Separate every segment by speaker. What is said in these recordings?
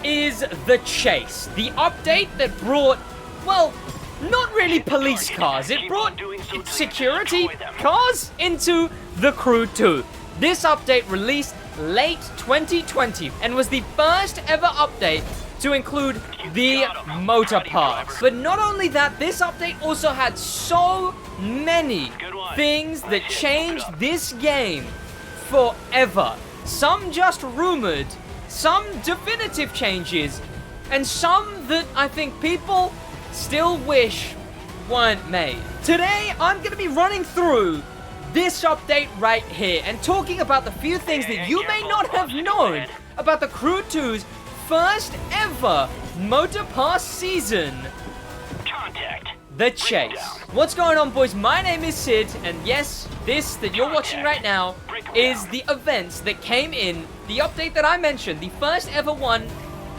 Speaker 1: is The Chase, the update that brought, well, not really police cars. It brought security cars into The Crew 2. This update released late 2020 and was the first ever update to include the motor pass. But not only that, this update also had so many things that changed this game forever. Some just rumored, some definitive changes, and some that I think people still wish weren't made. Today, I'm going to be running through this update right here and talking about the few things that you may not have known about the Crew 2's first ever Motor Pass season. Contact The Chase. What's going on, boys? My name is Sid, and yes, this that you're watching right now is the events that came in, the update that I mentioned, the first ever one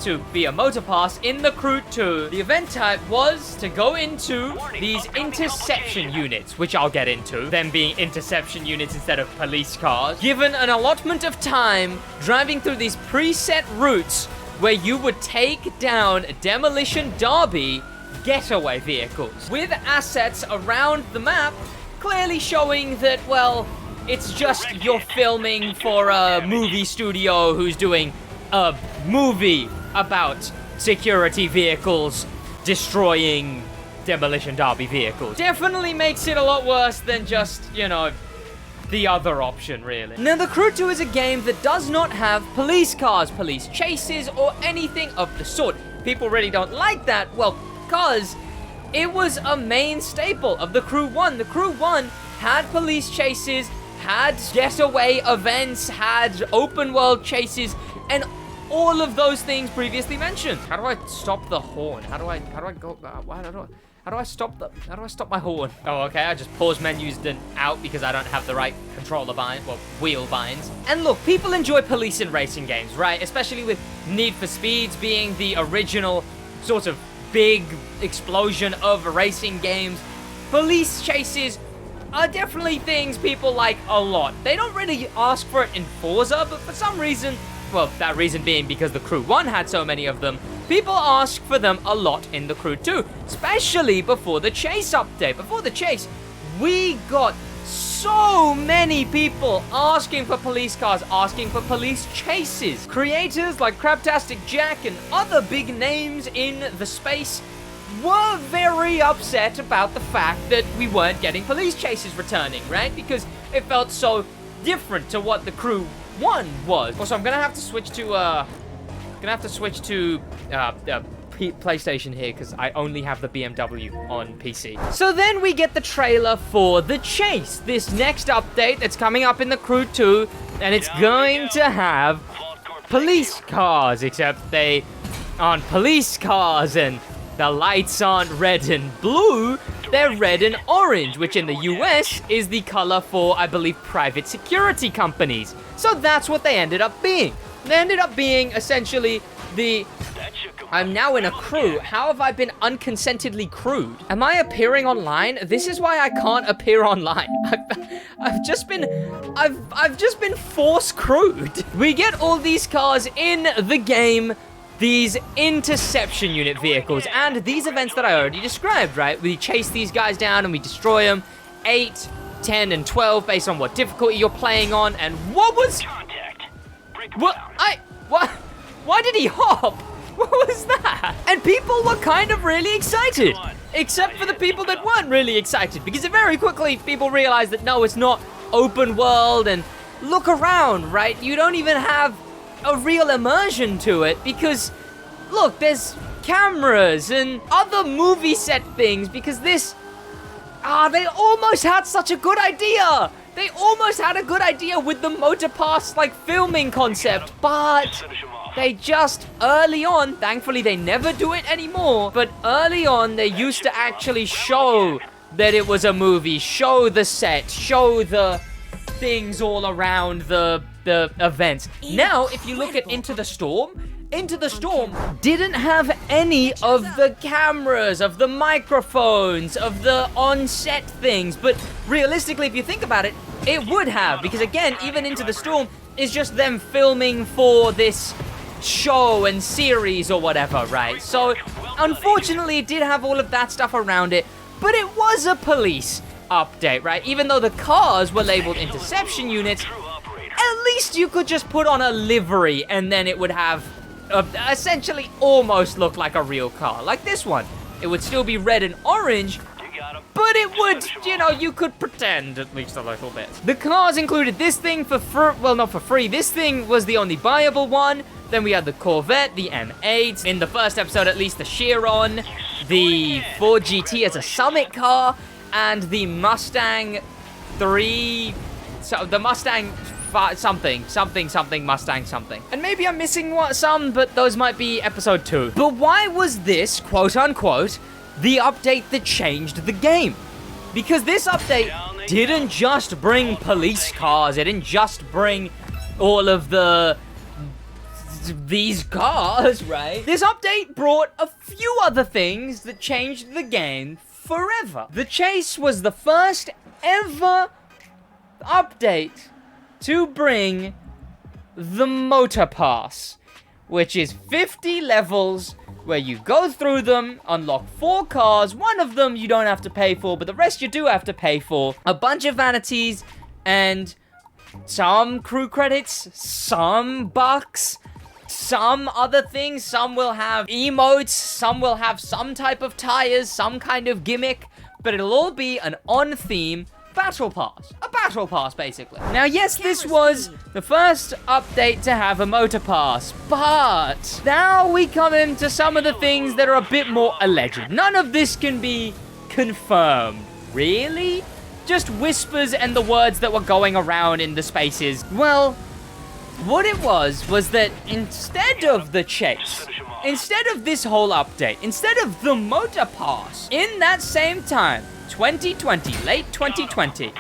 Speaker 1: to be a motor pass in the Crew 2. The event type was to go into these interception units, which I'll get into, them being interception units instead of police cars. Given an allotment of time, driving through these preset routes where you would take down demolition derby getaway vehicles with assets around the map, clearly showing that, well, it's just you're filming for a movie studio who's doing a movie about security vehicles destroying demolition derby vehicles. Definitely makes it a lot worse than just, you know, the other option, really. Now, the Crew 2 is a game that does not have police cars, police chases, or anything of the sort. People really don't like that, well, because it was a main staple of the Crew 1. The Crew 1 had police chases, had getaway events, had open world chases, and all of those things previously mentioned. How do I stop the horn? How do I go? How do I stop my horn? Oh, okay, I just pause menus then out because I don't have the right controller bind, well, wheel binds. And look, people enjoy police and racing games, right? Especially with Need for Speeds being the original sort of big explosion of racing games. Police chases are definitely things people like a lot. They don't really ask for it in Forza, but for some reason, well, that reason being because the Crew 1 had so many of them, people ask for them a lot in the Crew 2, especially before the Chase update. Before the Chase, we got so many people asking for police cars, asking for police chases. Creators like Craptastic Jack and other big names in the space were very upset about the fact that we weren't getting police chases returning, right? Because it felt so different to what the Crew 1 was. Also, I'm gonna have to switch to PlayStation here because I only have the BMW on PC. So then we get the trailer for The Chase, this next update that's coming up in the Crew 2, and it's going to have police cars, except they aren't police cars and the lights aren't red and blue, they're red and orange, which in the US is the color for, I believe, private security companies. So that's what they ended up being. They ended up being essentially the, I'm now in a crew. How have I been unconsentedly crewed? Am I appearing online? This is why I can't appear online. I've just been force crewed. We get all these cars in the game, these interception unit vehicles, and these events that I already described, right? We chase these guys down and we destroy them. 8, 10, and 12 based on what difficulty you're playing on. And what was... Why did he hop? What was that? And people were kind of really excited. Except for the people that weren't really excited. Because very quickly, people realized that no, it's not open world. And look around, right? You don't even have a real immersion to it. Because, look, there's cameras and other movie set things. Because this... they almost had such a good idea. They almost had a good idea with the motor pass, like, filming concept. But they just, early on, thankfully they never do it anymore, but early on they used to actually show that it was a movie, show the set, show the things all around the events. Now, if you look at Into the Storm didn't have any of the cameras, of the microphones, of the on-set things, but realistically, if you think about it, it would have, because again, even Into the Storm is just them filming for this show and series or whatever, right? So, unfortunately, it did have all of that stuff around it, but it was a police update, right? Even though the cars were labeled interception units, at least you could just put on a livery and then it would have essentially almost look like a real car, like this one. It would still be red and orange, but it would, you know, you could pretend at least a little bit. The cars included this thing for free, well, not for free. This thing was the only buyable one. Then we had the Corvette, the M8, in the first episode at least, the Chiron, the Ford GT as a summit car, and the Mustang 3, so the Mustang something Mustang something. And maybe I'm missing some, but those might be episode 2. But why was this, quote unquote, the update that changed the game? Because this update didn't just bring police cars, it didn't just bring all of these cars, right? This update brought a few other things that changed the game forever. The Chase was the first ever update to bring the Motor Pass, which is 50 levels where you go through them, unlock 4 cars. One of them you don't have to pay for, but the rest you do have to pay for. A bunch of vanities and some crew credits, some bucks, some other things. Some will have emotes, some will have some type of tires, some kind of gimmick, but it'll all be an on-theme battle pass. A battle pass, basically. Now, yes, this was the first update to have a motor pass, but now we come into some of the things that are a bit more alleged. None of this can be confirmed, really? Just whispers and the words that were going around in the spaces. Well, what it was that instead of the Chase, instead of this whole update, instead of the motor pass, in that same time, 2020, late 2020,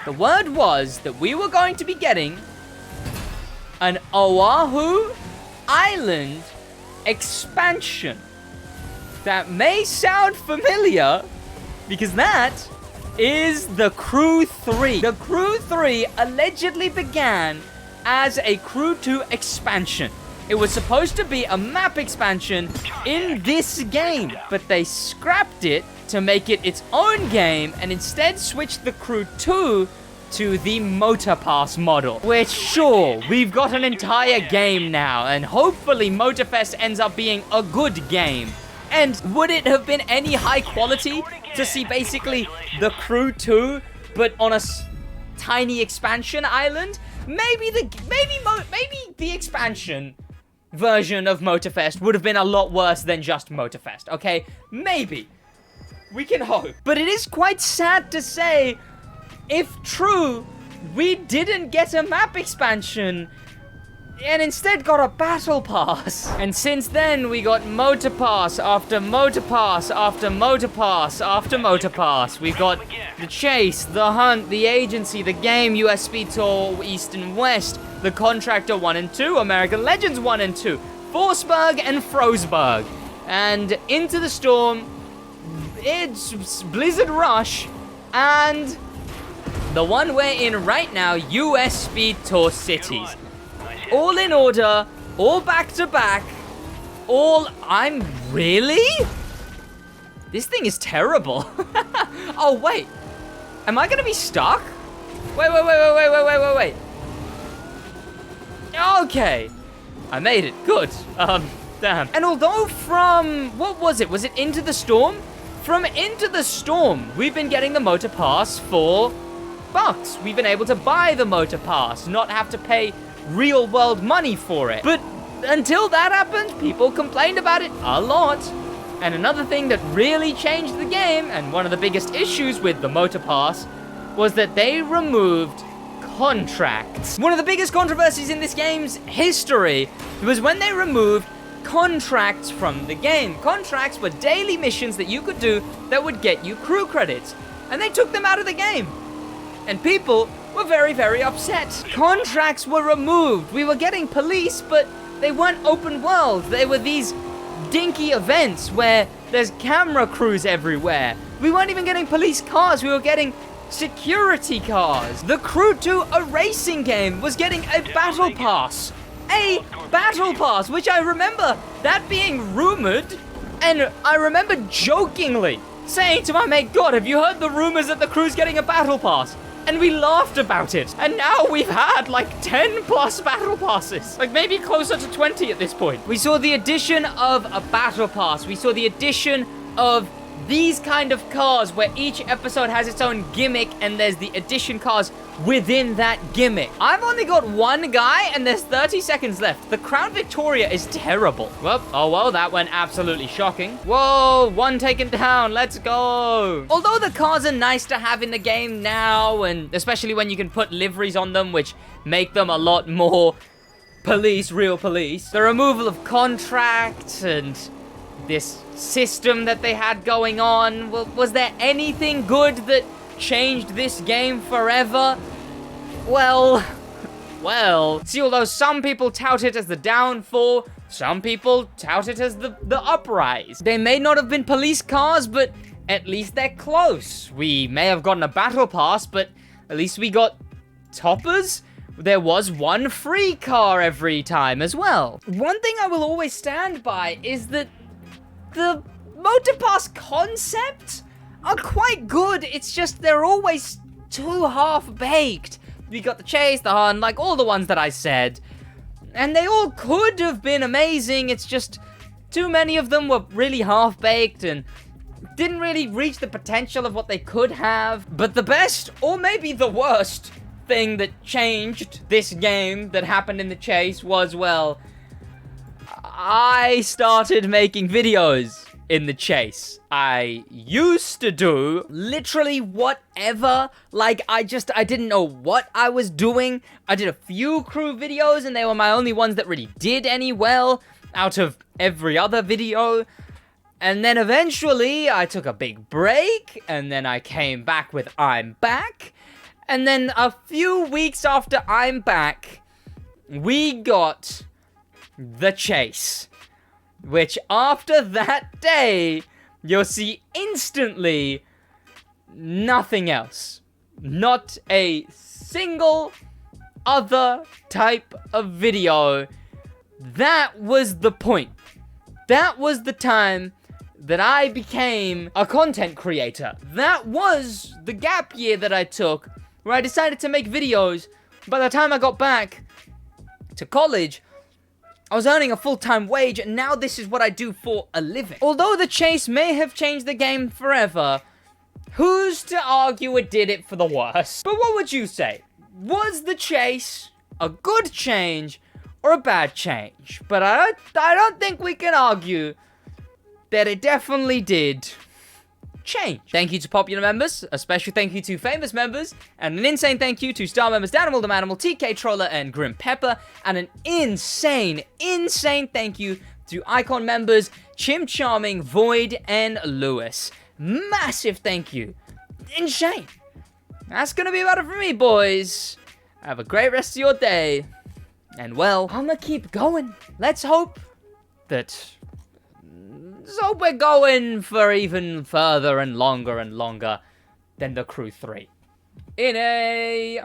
Speaker 1: the word was that we were going to be getting an Oahu Island expansion. That may sound familiar, because that is the Crew 3. The Crew 3 allegedly began as a Crew 2 expansion. It was supposed to be a map expansion in this game, but they scrapped it to make it its own game and instead switched the Crew 2 to the Motor Pass model. Which, sure, we've got an entire game now, and hopefully Motorfest ends up being a good game. And would it have been any high quality to see basically the Crew 2, but on a tiny expansion island? Maybe the expansion version of Motorfest would have been a lot worse than just Motorfest, okay? Maybe. We can hope. But it is quite sad to say, if true, we didn't get a map expansion and instead got a battle pass. And since then, we got Motor Pass after Motor Pass after Motor Pass after Motor Pass. We've got the Chase, the Hunt, the Agency, the Game, US Speed Tour, East and West, the Contractor 1 and 2, American Legends 1 and 2, Forceburg and Frozeburg. And Into the Storm, it's Blizzard Rush, and the one we're in right now, US Speed Tour Cities. All in order, all back to back, really? This thing is terrible. Oh, wait. Am I gonna be stuck? Wait. Okay. I made it, good. Damn. And although from, what was it? Was it Into the Storm? From Into the Storm, we've been getting the Motor Pass for bucks. We've been able to buy the Motor Pass, not have to pay real world money for it. But until that happened, people complained about it a lot. And another thing that really changed the game, and one of the biggest issues with the Motor Pass, was that they removed contracts. One of the biggest controversies in this game's history was when they removed contracts from the game. Contracts were daily missions that you could do that would get you crew credits, and they took them out of the game. And people were very, very upset. Contracts were removed. We were getting police, but they weren't open world. They were these dinky events where there's camera crews everywhere. We weren't even getting police cars. We were getting security cars. The Crew 2, a racing game, was getting a battle pass a battle pass, which I remember that being rumored, and I remember jokingly saying to my mate, God, have you heard the rumors that the crew's getting a battle pass? And we laughed about it. And now we've had like 10 plus battle passes. Like maybe closer to 20 at this point. We saw the addition of a battle pass. We saw the addition of these kind of cars where each episode has its own gimmick and there's the addition cars within that gimmick. I've only got one guy and there's 30 seconds left. The Crown Victoria is terrible. Well, that went absolutely shocking. Whoa, one taken down, let's go. Although the cars are nice to have in the game now, and especially when you can put liveries on them, which make them a lot more police, real police. The removal of contracts and this system that they had going on, was there anything good that changed this game forever? Well, see, although some people tout it as the downfall, some people tout it as the uprise. They may not have been police cars, but at least they're close. We may have gotten a battle pass, but at least we got toppers. There was one free car every time as well. One thing I will always stand by is that the motor pass concepts are quite good. It's just they're always too half-baked. We got the chase, the hunt, like all the ones that I said. And they all could have been amazing. It's just too many of them were really half-baked and didn't really reach the potential of what they could have. But the best, or maybe the worst, thing that changed this game that happened in the chase was, well, I started making videos in the chase. I used to do literally whatever. Like, I didn't know what I was doing. I did a few crew videos, and they were my only ones that really did any well out of every other video. And then eventually, I took a big break, and then I came back with I'm Back. And then a few weeks after I'm Back, we got the chase, which after that day, you'll see instantly nothing else. Not a single other type of video. That was the point. That was the time that I became a content creator. That was the gap year that I took, where I decided to make videos. By the time I got back to college, I was earning a full-time wage, and now this is what I do for a living. Although the chase may have changed the game forever, who's to argue it did it for the worse? But what would you say? Was the chase a good change or a bad change? But I don't think we can argue that it definitely did change. Thank you to popular members, a special thank you to famous members, and an insane thank you to star members Danimal the Manimal, TK Troller, and Grim Pepper, and an insane thank you to icon members Chim Charming, Void, and Lewis. Massive thank you. Insane. That's gonna be about it for me, boys. Have a great rest of your day. And well, I'm gonna keep going. Let's hope we're going for even further and longer than the Crew 3. In a